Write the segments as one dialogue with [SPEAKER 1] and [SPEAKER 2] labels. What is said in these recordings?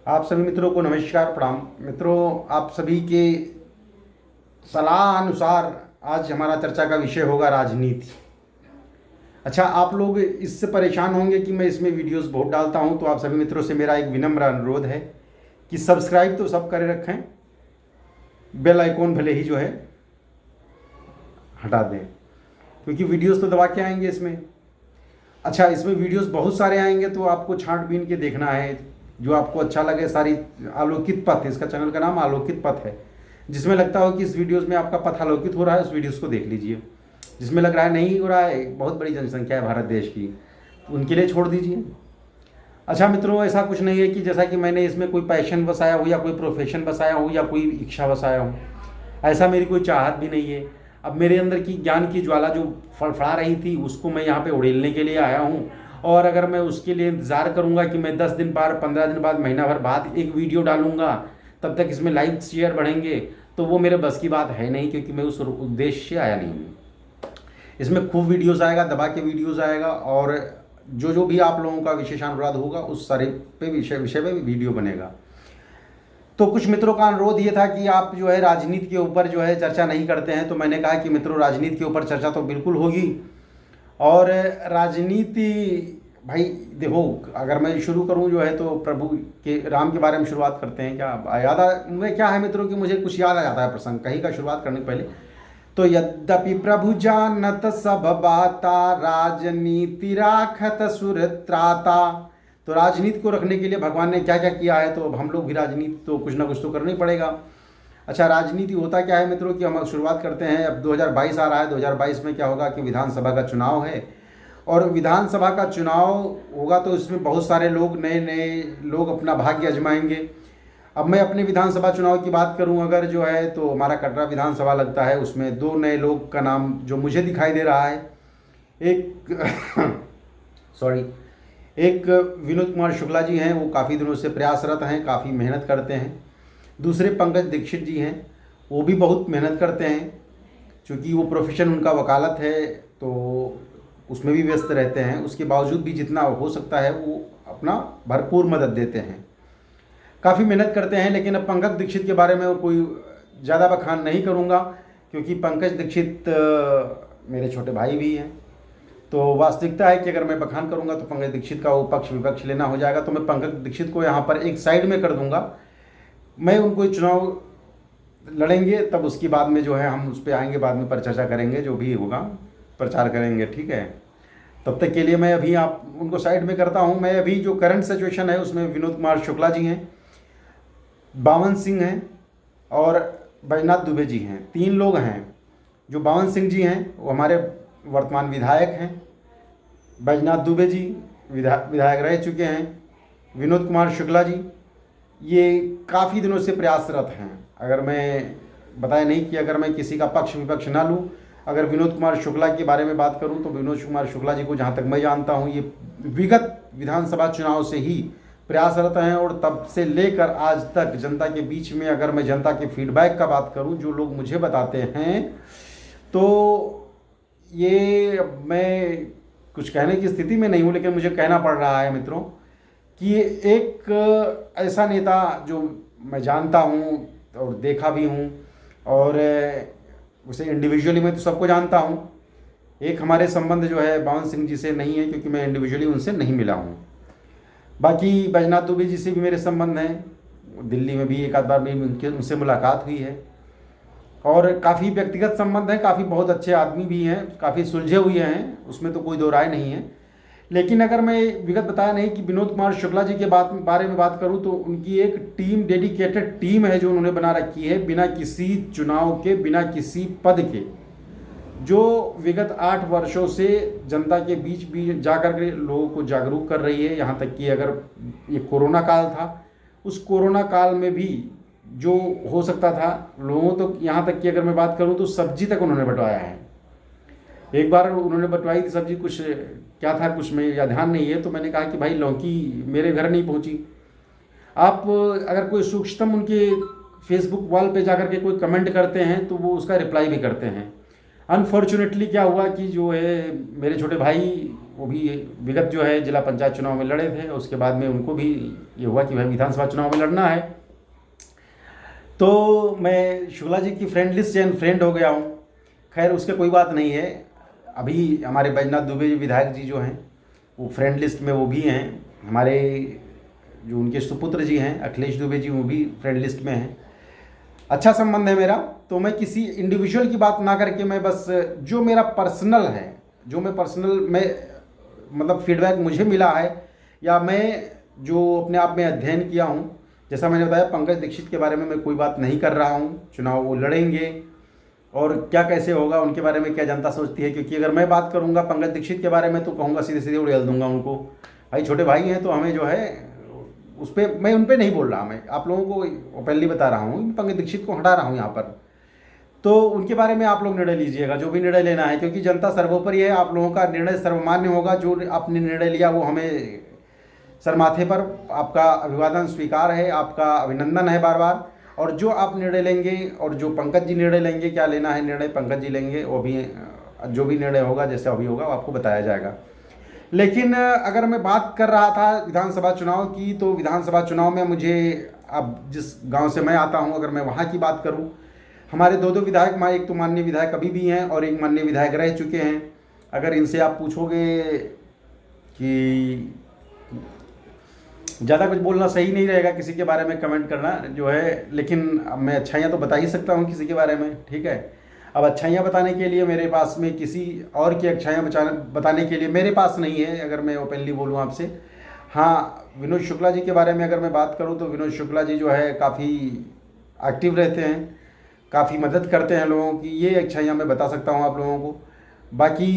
[SPEAKER 1] आप सभी मित्रों को नमस्कार प्रणाम। मित्रों, आप सभी के सलाह अनुसार आज हमारा चर्चा का विषय होगा राजनीति। अच्छा, आप लोग इससे परेशान होंगे कि मैं इसमें वीडियोस बहुत डालता हूं, तो आप सभी मित्रों से मेरा एक विनम्र अनुरोध है कि सब्सक्राइब तो सब करे रखें, बेल आइकॉन भले ही जो है हटा दें, क्योंकि वीडियोस तो दबा के आएंगे इसमें। अच्छा, इसमें वीडियोस बहुत सारे आएंगे तो आपको छांट-बीन के देखना है, जो आपको अच्छा लगे। सारी आलोकित पथ है, इसका चैनल का नाम आलोकित पथ है। जिसमें लगता हो कि इस वीडियोस में आपका पथ आलोकित हो रहा है, उस वीडियोस को देख लीजिए। जिसमें लग रहा है नहीं हो रहा है, बहुत बड़ी जनसंख्या है भारत देश की, तो उनके लिए छोड़ दीजिए। अच्छा मित्रों, ऐसा कुछ नहीं है कि जैसा कि मैंने इसमें कोई पैशन बसाया हो या कोई प्रोफेशन बसाया हो या कोई इच्छा बसाया हो, ऐसा मेरी कोई चाहत भी नहीं है। अब मेरे अंदर की ज्ञान की ज्वाला जो फड़फड़ा रही थी, उसको मैं यहाँ पे उड़ेलने के लिए आया हूँ। और अगर मैं उसके लिए इंतज़ार करूँगा कि मैं 10 दिन बाद, 15 दिन बाद, महीना भर बाद एक वीडियो डालूँगा, तब तक इसमें लाइक शेयर बढ़ेंगे, तो वो मेरे बस की बात है नहीं, क्योंकि मैं उस उद्देश्य से आया नहीं हूँ। इसमें खूब वीडियोज़ आएगा, दबा के वीडियोज़ आएगा, और जो जो भी आप लोगों का विशेषानुराग होगा उस सारे पे विषय पे वीडियो बनेगा। तो कुछ मित्रों का अनुरोध ये था कि आप जो है राजनीति के ऊपर जो है चर्चा नहीं करते हैं, तो मैंने कहा कि मित्रों, राजनीति के ऊपर चर्चा तो बिल्कुल होगी। और राजनीति, भाई देखो, अगर मैं शुरू करूं जो है तो प्रभु के राम के बारे में शुरुआत करते हैं। क्या याद मैं क्या है मित्रों कि मुझे कुछ याद आ जाता है प्रसंग कहीं का शुरुआत करने के पहले। तो यद्यपि प्रभु जानत सब बाता, राजनीति राखत सुर त्राता। तो राजनीति को रखने के लिए भगवान ने क्या क्या किया है, तो अब हम लोग भी राजनीति तो कुछ ना कुछ तो करना ही पड़ेगा। अच्छा, राजनीति होता क्या है मित्रों कि हम शुरुआत करते हैं। अब 2022 आ रहा है। 2022 में क्या होगा कि विधानसभा का चुनाव है, और विधानसभा का चुनाव होगा तो इसमें बहुत सारे लोग, नए नए लोग अपना भाग्य आजमाएंगे। अब मैं अपने विधानसभा चुनाव की बात करूं अगर जो है, तो हमारा कटरा विधानसभा लगता है। उसमें 2 नए लोग का नाम जो मुझे दिखाई दे रहा है, एक सॉरी एक विनोद कुमार शुक्ला जी हैं, वो काफ़ी दिनों से प्रयासरत हैं, काफ़ी मेहनत करते हैं। दूसरे पंकज दीक्षित जी हैं, वो भी बहुत मेहनत करते हैं, क्योंकि वो प्रोफेशन उनका वकालत है, तो उसमें भी व्यस्त रहते हैं। उसके बावजूद भी जितना हो सकता है वो अपना भरपूर मदद देते हैं, काफ़ी मेहनत करते हैं। लेकिन अब पंकज दीक्षित के बारे में कोई ज़्यादा बखान नहीं करूँगा, क्योंकि पंकज दीक्षित मेरे छोटे भाई भी हैं। तो वास्तविकता है कि अगर मैं बखान करूंगा तो पंकज दीक्षित का वो पक्ष विपक्ष लेना हो जाएगा, तो मैं पंकज दीक्षित को यहाँ पर एक साइड में कर दूंगा। मैं उनको चुनाव लड़ेंगे तब उसके बाद में जो है हम उस पर आएंगे, बाद में पर चर्चा करेंगे, जो भी होगा प्रचार करेंगे, ठीक है। तब तक के लिए मैं अभी आप उनको साइड में करता हूँ। मैं अभी जो करंट सिचुएशन है उसमें विनोद कुमार शुक्ला जी हैं, बावन सिंह हैं और बैजनाथ दुबे जी हैं। 3 लोग हैं। जो बावन सिंह जी हैं वो हमारे वर्तमान विधायक हैं। बैजनाथ दुबे जी विधायक रह चुके हैं। विनोद कुमार शुक्ला जी ये काफ़ी दिनों से प्रयासरत हैं। अगर मैं बताया नहीं कि अगर मैं किसी का पक्ष विपक्ष ना लूँ, अगर विनोद कुमार शुक्ला के बारे में बात करूं तो विनोद कुमार शुक्ला जी को जहां तक मैं जानता हूं, ये विगत विधानसभा चुनाव से ही प्रयासरत हैं, और तब से लेकर आज तक जनता के बीच में, अगर मैं जनता के फीडबैक का बात करूं, जो लोग मुझे बताते हैं, तो ये मैं कुछ कहने की स्थिति में नहीं हूँ, लेकिन मुझे कहना पड़ रहा है मित्रों कि ये एक ऐसा नेता जो मैं जानता हूँ और देखा भी हूँ, और उसे इंडिविजुअली मैं तो सबको जानता हूँ। एक हमारे संबंध जो है बावन सिंह जी से नहीं है, क्योंकि मैं इंडिविजुअली उनसे नहीं मिला हूँ। बाकी बैजनाथ दुबे जी से भी मेरे संबंध हैं, दिल्ली में भी एक आध बार मेरी उनसे मुलाकात हुई है, और काफ़ी व्यक्तिगत संबंध हैं। काफ़ी बहुत अच्छे आदमी भी हैं, काफ़ी सुलझे हुए हैं, उसमें तो कोई दो राय नहीं है। लेकिन अगर मैं विगत बताया नहीं कि विनोद कुमार शुक्ला जी के बारे में बात करूं, तो उनकी एक टीम, डेडिकेटेड टीम है जो उन्होंने बना रखी है, बिना किसी चुनाव के, बिना किसी पद के, जो विगत 8 वर्षों से जनता के बीच भी जाकर के लोगों को जागरूक कर रही है। यहाँ तक कि अगर ये कोरोना काल था, उस कोरोना काल में भी जो हो सकता था लोगों, तो यहाँ तक कि अगर मैं बात करूँ तो सब्जी तक उन्होंने बंटवाया है। एक बार उन्होंने बंटवाई थी सब्जी, कुछ क्या था कुछ में या ध्यान नहीं है, तो मैंने कहा कि भाई लौकी मेरे घर नहीं पहुंची। आप अगर कोई सूक्ष्मतम उनके फेसबुक वॉल पे जाकर के कोई कमेंट करते हैं तो वो उसका रिप्लाई भी करते हैं। अनफॉर्चुनेटली क्या हुआ कि जो है मेरे छोटे भाई वो भी विगत जो है जिला पंचायत चुनाव में लड़े थे, उसके बाद में उनको भी ये हुआ कि भाई विधानसभा चुनाव में लड़ना है। तो मैं शुक्ला जी की फ्रेंड लिस्ट से अनफ्रेंड हो गया हूँ। खैर उसके कोई बात नहीं है। अभी हमारे बैजनाथ दुबे जी विधायक जी जो हैं वो फ्रेंड लिस्ट में वो भी हैं। हमारे जो उनके सुपुत्र जी हैं अखिलेश दुबे जी वो भी फ्रेंड लिस्ट में हैं। अच्छा संबंध है मेरा। तो मैं किसी इंडिविजुअल की बात ना करके मैं बस जो मेरा पर्सनल है, जो मैं पर्सनल में मतलब फीडबैक मुझे मिला है या मैं जो अपने आप में अध्ययन किया हूँ, जैसा मैंने बताया पंकज दीक्षित के बारे में मैं कोई बात नहीं कर रहा हूँ। चुनाव वो लड़ेंगे और क्या कैसे होगा उनके बारे में क्या जनता सोचती है, क्योंकि अगर मैं बात करूँगा पंकज दीक्षित के बारे में तो कहूँगा सीधे सीधे उड़ेल दूंगा उनको। भाई छोटे भाई हैं तो हमें जो है उस पर मैं उन पर नहीं बोल रहा, मैं आप लोगों को ओपनली बता रहा हूँ, पंकज दीक्षित को हटा रहा हूँ यहाँ पर। तो उनके बारे में आप लोग निर्णय लीजिएगा जो भी निर्णय लेना है, क्योंकि जनता सर्वोपरि है। आप लोगों का निर्णय सर्वमान्य होगा। जो आपने निर्णय लिया वो हमें सर माथे पर आपका अभिवादन स्वीकार है, आपका अभिनंदन है बार बार। और जो आप निर्णय लेंगे और जो पंकज जी निर्णय लेंगे, क्या लेना है निर्णय पंकज जी लेंगे, वो भी जो भी निर्णय होगा जैसे अभी होगा वो आपको बताया जाएगा। लेकिन अगर मैं बात कर रहा था विधानसभा चुनाव की, तो विधानसभा चुनाव में मुझे अब जिस गांव से मैं आता हूं अगर मैं वहां की बात करूं, हमारे दो विधायक, एक तो माननीय विधायक अभी भी हैं और एक माननीय विधायक रह चुके हैं। अगर इनसे आप पूछोगे कि ज़्यादा कुछ बोलना सही नहीं रहेगा किसी के बारे में कमेंट करना जो है, लेकिन अब मैं अच्छाइयाँ तो बता ही सकता हूँ किसी के बारे में, ठीक है। अब अच्छाइयाँ बताने के लिए मेरे पास में किसी और की अच्छाइयाँ बताने के लिए मेरे पास नहीं है, अगर मैं ओपनली बोलूँ आपसे। हाँ, विनोद शुक्ला जी के बारे में अगर मैं बात करूँ तो विनोद शुक्ला जी जो है काफ़ी एक्टिव रहते हैं, काफ़ी मदद करते हैं लोगों की। ये अच्छाइयाँ मैं बता सकता हूँ आप लोगों को। बाकी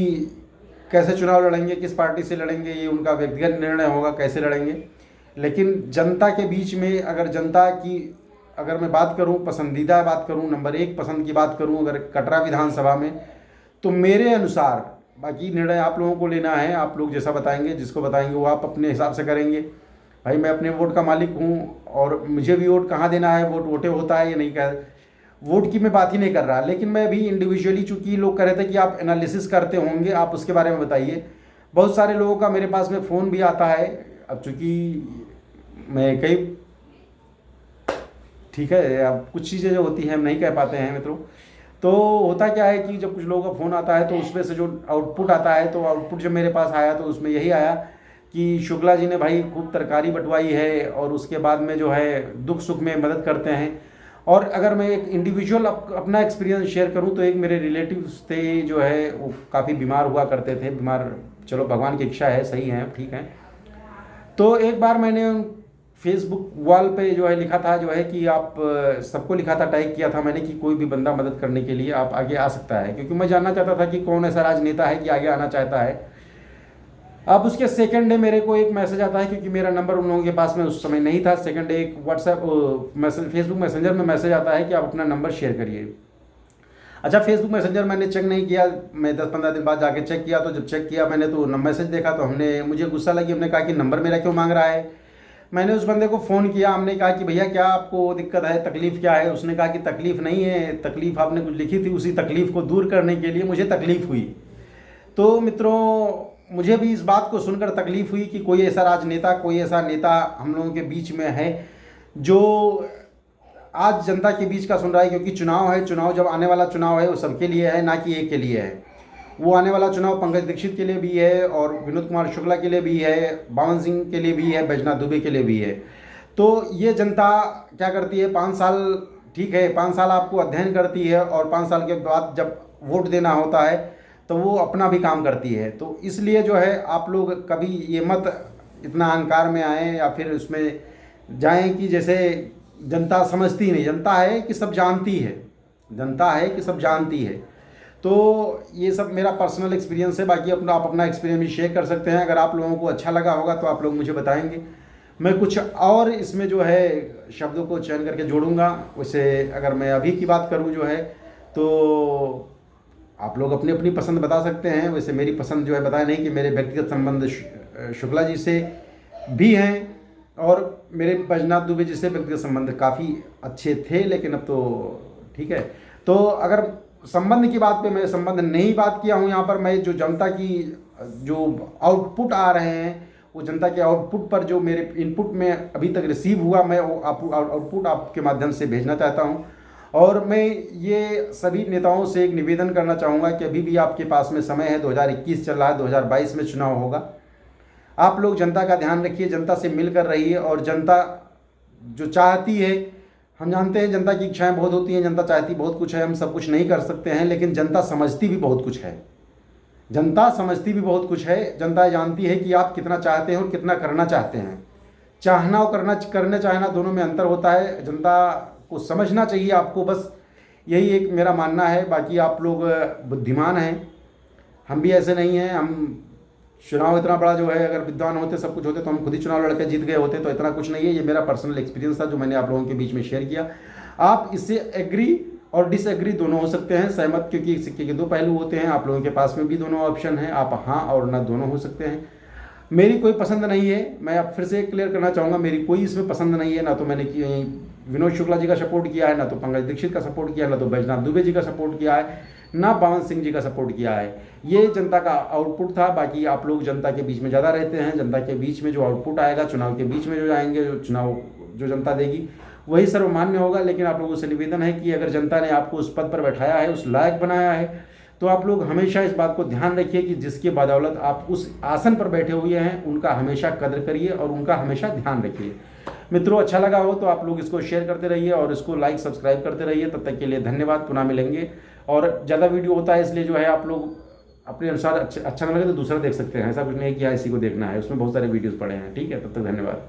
[SPEAKER 1] कैसे चुनाव लड़ेंगे, किस पार्टी से लड़ेंगे, ये उनका व्यक्तिगत निर्णय होगा कैसे लड़ेंगे। लेकिन जनता के बीच में अगर जनता की अगर मैं बात करूं, पसंदीदा बात करूं, नंबर 1 पसंद की बात करूं अगर कटरा विधानसभा में, तो मेरे अनुसार, बाकी निर्णय आप लोगों को लेना है, आप लोग जैसा बताएंगे, जिसको बताएंगे वो आप अपने हिसाब से करेंगे। भाई मैं अपने वोट का मालिक हूँ और मुझे भी वोट कहाँ देना है, वोट वोटे होता है या नहीं कर, वोट की मैं बात ही नहीं कर रहा। लेकिन मैं भी इंडिविजुअली, चूँकि लोग कह रहे थे कि आप एनालिसिस करते होंगे, आप उसके बारे में बताइए। बहुत सारे लोगों का मेरे पास में फ़ोन भी आता है। अब चूँकि मैं कई, ठीक है, अब कुछ चीज़ें जो होती हैं हम नहीं कह पाते हैं मित्रों। तो होता क्या है कि जब कुछ लोगों का फ़ोन आता है तो उसमें से जो आउटपुट आता है, तो आउटपुट जब मेरे पास आया तो उसमें यही आया कि शुक्ला जी ने भाई खूब तरकारी बंटवाई है और उसके बाद में जो है दुख सुख में मदद करते हैं। और अगर मैं एक इंडिविजुअल अपना एक्सपीरियंस शेयर करूं तो एक मेरे रिलेटिव्स थे जो है वो काफ़ी बीमार हुआ करते थे, बीमार, चलो भगवान की इच्छा है, सही है, ठीक है। तो एक बार मैंने फेसबुक वॉल पे जो है लिखा था जो है कि आप सबको लिखा था, टैग किया था मैंने कि कोई भी बंदा मदद करने के लिए आप आगे आ सकता है, क्योंकि मैं जानना चाहता था कि कौन ऐसा राजनेता है कि आगे आना चाहता है। अब उसके सेकंड डे मेरे को एक मैसेज आता है, क्योंकि मेरा नंबर उन लोगों के पास में उस समय नहीं था। सेकंड डे एक व्हाट्सएप मैसेज, फेसबुक मैसेंजर में मैसेज आता है कि आप अपना नंबर शेयर करिए। अच्छा, फेसबुक मैसेंजर मैंने चेक नहीं किया, मैं 10-15 दिन बाद जाके चेक किया। तो जब चेक किया मैंने तो मैसेज देखा तो मुझे गुस्सा लगी। हमने कहा कि नंबर मेरा क्यों मांग रहा है। मैंने उस बंदे को फ़ोन किया, हमने कहा कि भैया क्या आपको दिक्कत है, तकलीफ़ क्या है। उसने कहा कि तकलीफ़ नहीं है, तकलीफ़ आपने कुछ लिखी थी, उसी तकलीफ़ को दूर करने के लिए मुझे तकलीफ़ हुई। तो मित्रों, मुझे भी इस बात को सुनकर तकलीफ़ हुई कि कोई ऐसा राजनेता, कोई ऐसा नेता हम लोगों के बीच में है जो आज जनता के बीच का सुन रहा है। क्योंकि चुनाव है, चुनाव जब आने वाला चुनाव है वो सबके लिए है, ना कि एक के लिए है। वो आने वाला चुनाव पंकज दीक्षित के लिए भी है और विनोद कुमार शुक्ला के लिए भी है, बावन सिंह के लिए भी है, बैजनाथ दुबे के लिए भी है। तो ये जनता क्या करती है, 5 साल, ठीक है, 5 साल आपको अध्ययन करती है और 5 साल के बाद जब वोट देना होता है तो वो अपना भी काम करती है। तो इसलिए जो है आप लोग कभी ये मत इतना अहंकार में आएँ या फिर उसमें जाएं कि जैसे जनता समझती नहीं। जनता है कि सब जानती है, जनता है कि सब जानती है। तो ये सब मेरा पर्सनल एक्सपीरियंस है। बाकी आप अपना एक्सपीरियंस भी शेयर कर सकते हैं। अगर आप लोगों को अच्छा लगा होगा तो आप लोग मुझे बताएंगे, मैं कुछ और इसमें जो है शब्दों को चयन करके जोड़ूंगा। वैसे अगर मैं अभी की बात करूं जो है तो आप लोग अपनी अपनी पसंद बता सकते हैं। वैसे मेरी पसंद जो है बताया नहीं कि मेरे व्यक्तिगत संबंध शुक्ला जी से भी हैं और मेरे बैजनाथ दुबे जी से व्यक्तिगत संबंध काफ़ी अच्छे थे, लेकिन अब तो ठीक है। तो अगर संबंध की बात पे मैं संबंध नहीं बात किया हूँ यहाँ पर। मैं जो जनता की जो आउटपुट आ रहे हैं, वो जनता के आउटपुट पर जो मेरे इनपुट में अभी तक रिसीव हुआ, मैं वो आउटपुट आपके माध्यम से भेजना चाहता हूँ। और मैं ये सभी नेताओं से एक निवेदन करना चाहूँगा कि अभी भी आपके पास में समय है, 2021 चल रहा है, 2022 में चुनाव होगा। आप लोग जनता का ध्यान रखिए, जनता से मिलकर रहिए, और जनता जो चाहती है, हम जानते हैं जनता की इच्छाएं बहुत होती हैं, जनता चाहती बहुत कुछ है, हम सब कुछ नहीं कर सकते हैं, लेकिन जनता समझती भी बहुत कुछ है। जनता समझती भी बहुत कुछ है। जनता जानती है कि आप कितना चाहते हैं और कितना करना चाहते हैं। चाहना और करना चाहना दोनों में अंतर होता है। जनता को समझना चाहिए आपको, बस यही एक मेरा मानना है। बाकी आप लोग बुद्धिमान हैं, हम भी ऐसे नहीं हैं। हम चुनाव इतना बड़ा जो है, अगर विद्वान होते, सब कुछ होते, तो हम खुद ही चुनाव लड़के जीत गए होते। तो इतना कुछ नहीं है, ये मेरा पर्सनल एक्सपीरियंस था जो मैंने आप लोगों के बीच में शेयर किया। आप इससे एग्री और डिसएग्री दोनों हो सकते हैं, सहमत, क्योंकि सिक्के के दो पहलू होते हैं। आप लोगों के पास में भी दोनों ऑप्शन हैं, आप हाँ और ना दोनों हो सकते हैं। मेरी कोई पसंद नहीं है, मैं अब फिर से क्लियर करना चाहूँगा, मेरी कोई इसमें पसंद नहीं है। ना तो मैंने विनोद शुक्ला जी का सपोर्ट किया है, ना तो पंकज दीक्षित का सपोर्ट किया है, ना तो बैजनाथ दुबे जी का सपोर्ट किया है, ना पवन सिंह जी का सपोर्ट किया है। ये जनता का आउटपुट था। बाकी आप लोग जनता के बीच में ज़्यादा रहते हैं, जनता के बीच में जो आउटपुट आएगा, चुनाव के बीच में जो आएंगे, जो चुनाव जो जनता देगी वही सर्वमान्य होगा। लेकिन आप लोगों से निवेदन है कि अगर जनता ने आपको उस पद पर बैठाया है, उस लायक बनाया है, तो आप लोग हमेशा इस बात को ध्यान रखिए कि जिसके बदौलत आप उस आसन पर बैठे हुए हैं, उनका हमेशा कदर करिए और उनका हमेशा ध्यान रखिए। मित्रों, अच्छा लगा हो तो आप लोग इसको शेयर करते रहिए और इसको लाइक सब्सक्राइब करते रहिए। तब तक के लिए धन्यवाद, पुनः मिलेंगे। और ज़्यादा वीडियो होता है, इसलिए जो है आप लोग अपने अनुसार अच्छा ना लगे तो दूसरा देख सकते हैं। ऐसा कुछ नहीं है कि हाँ इसी को देखना है, उसमें बहुत सारे वीडियोज़ पड़े हैं। ठीक है, तब तक धन्यवाद।